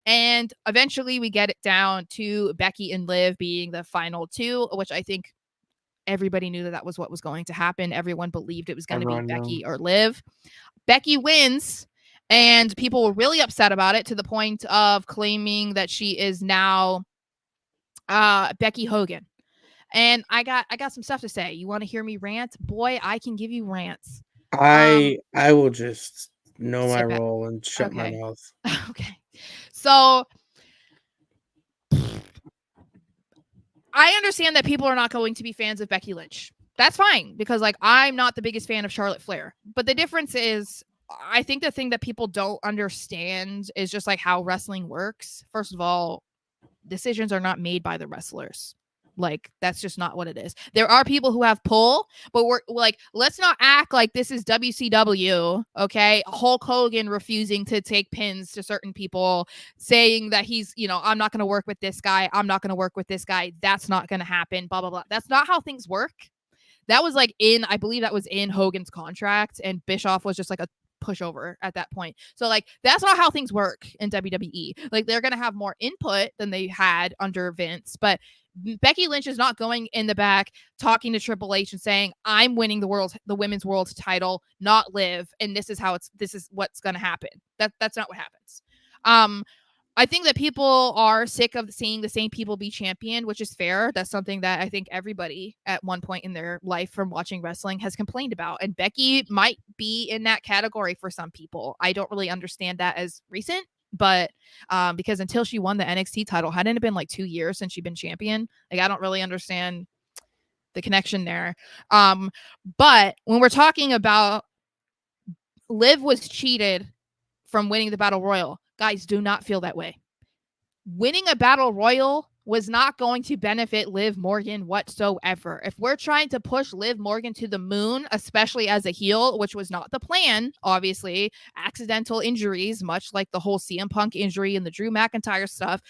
And eventually we get it down to Becky and Liv being the final two, which I think everybody knew that was what was going to happen. Everyone believed it was going to be Becky or Liv. Becky wins, and people were really upset about it to the point of claiming that she is now Becky Hogan. And I got some stuff to say. You want to hear me rant? Boy, I can give you rants. I will just know my Sit back. role and shut my Okay. mouth. Okay. So I understand that people are not going to be fans of Becky Lynch. That's fine because like I'm not the biggest fan of Charlotte Flair. But the difference is I think the thing that people don't understand is just like how wrestling works. First of all, decisions are not made by the wrestlers. Like that's just not what it is. There are people who have pull, but we're like, let's not act like this is WCW. Okay, Hulk Hogan refusing to take pins to certain people, saying that he's, I'm not going to work with this guy. I'm not going to work with this guy. That's not going to happen. Blah blah blah. That's not how things work. That was like I believe that was in Hogan's contract, and Bischoff was just like a pushover at that point. So like that's not how things work in WWE. Like they're gonna have more input than they had under Vince, but Becky Lynch is not going in the back talking to Triple H and saying, "I'm winning the women's world title, not Liv, and this is what's gonna happen." That's not what happens. I think that people are sick of seeing the same people be champion, which is fair. That's something that I think everybody at one point in their life from watching wrestling has complained about. And Becky might be in that category for some people. I don't really understand that as recent, but because until she won the NXT title, hadn't it been like 2 years since she'd been champion? Like, I don't really understand the connection there. But when we're talking about Liv was cheated from winning the Battle Royal, guys, do not feel that way. Winning a Battle Royal was not going to benefit Liv Morgan whatsoever. If we're trying to push Liv Morgan to the moon, especially as a heel, which was not the plan, obviously, accidental injuries, much like the whole CM Punk injury and the Drew McIntyre stuff,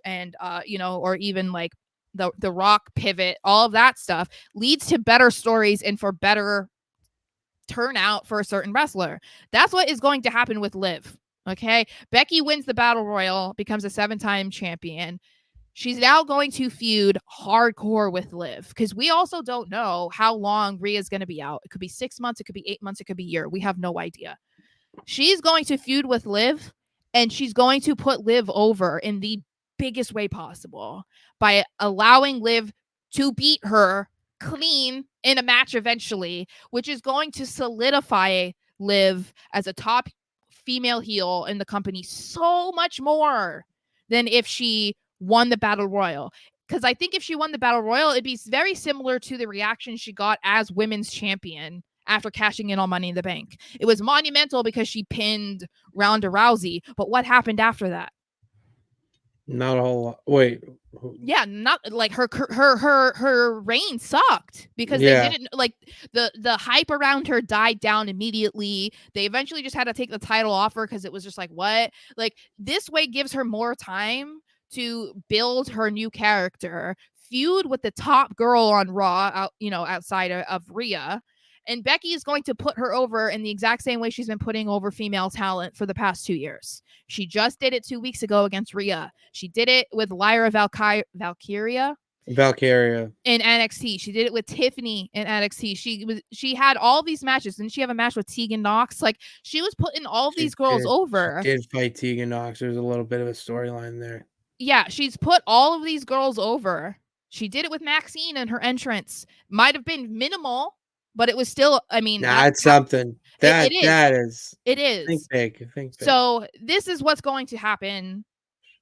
and or even like the Rock pivot, all of that stuff leads to better stories and for better turnout for a certain wrestler. That's what is going to happen with Liv. Okay. Becky wins the Battle Royal, becomes a 7-time champion. She's now going to feud hardcore with Liv because we also don't know how long Rhea's going to be out. It could be 6 months, it could be 8 months, it could be a year. We have no idea. She's going to feud with Liv, and she's going to put Liv over in the biggest way possible by allowing Liv to beat her clean in a match eventually, which is going to solidify Liv as a top female heel in the company so much more than if she won the Battle Royal. Because I think if she won the Battle Royal, it'd be very similar to the reaction she got as women's champion after cashing in on Money in the Bank. It was monumental because she pinned Ronda Rousey, but what happened after that? Not a whole lot. Wait. Yeah, not like her reign sucked because they didn't like the hype around her died down immediately. They eventually just had to take the title off her because it was just like, what? Like this way gives her more time to build her new character, feud with the top girl on Raw, outside of Rhea. And Becky is going to put her over in the exact same way she's been putting over female talent for the past 2 years. She just did it 2 weeks ago against Rhea. She did it with Lyra Valkyria in NXT. She did it with Tiffany in NXT. She had all these matches. Didn't she have a match with Tegan Nox? Like she was putting all of these girls over. She did fight Tegan Nox. There's a little bit of a storyline there. Yeah, she's put all of these girls over. She did it with Maxine in her entrance. Might have been minimal, but it was still, I mean, that's something. That is. It is. Think big. So this is what's going to happen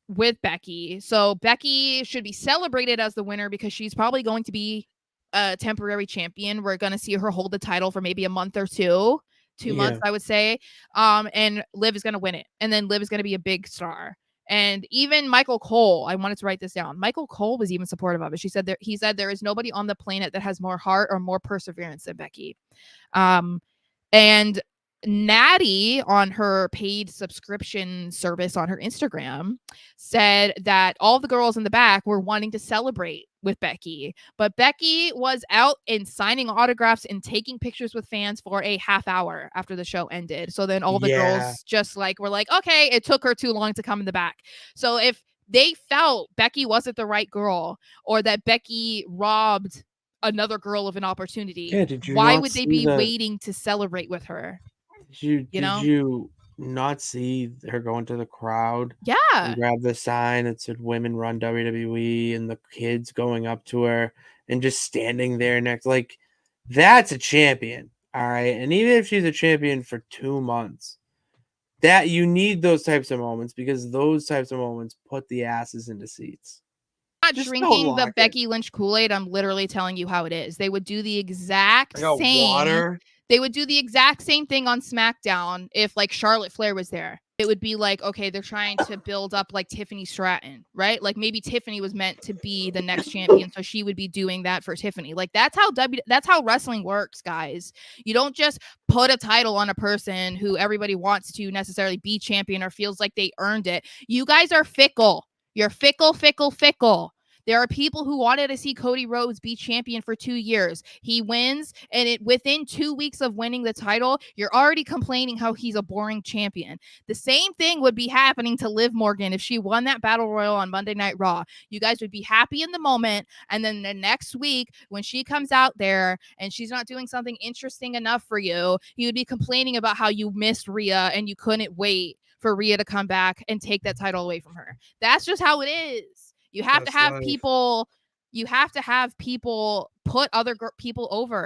with Becky. So Becky should be celebrated as the winner because she's probably going to be a temporary champion. We're going to see her hold the title for maybe a month or two months, I would say. And Liv is going to win it. And then Liv is going to be a big star. And even Michael Cole, I wanted to write this down. Michael Cole was even supportive of it. He said there is nobody on the planet that has more heart or more perseverance than Becky. And Natty on her paid subscription service on her Instagram said that all the girls in the back were wanting to celebrate with Becky, but Becky was out and signing autographs and taking pictures with fans for a half hour after the show ended. So then all the girls just like were like, okay, it took her too long to come in the back. So if they felt Becky wasn't the right girl or that Becky robbed another girl of an opportunity, why would they be waiting to celebrate with her? Did you not see her go into the crowd? Yeah. And grab the sign that said "Women Run WWE" and the kids going up to her and just standing there next, like, that's a champion, all right? And even if she's a champion for 2 months, that you need those types of moments because those types of moments put the asses into seats. Not drinking the Becky Lynch Kool-Aid. I'm literally telling you how it is. They would do the exact same. Water. They would do the exact same thing on SmackDown if like Charlotte Flair was there. It would be like, okay, they're trying to build up like Tiffany Stratton, right? Like maybe Tiffany was meant to be the next champion, so she would be doing that for Tiffany. Like that's how wrestling works, guys. You don't just put a title on a person who everybody wants to necessarily be champion or feels like they earned it. You guys are fickle. You're fickle, fickle, fickle. There are people who wanted to see Cody Rhodes be champion for 2 years. He wins, and within 2 weeks of winning the title, you're already complaining how he's a boring champion. The same thing would be happening to Liv Morgan if she won that Battle Royal on Monday Night Raw. You guys would be happy in the moment, and then the next week, when she comes out there and she's not doing something interesting enough for you, you would be complaining about how you missed Rhea and you couldn't wait for Rhea to come back and take that title away from her. That's just how it is. You have to have people. You have to have people put other people over.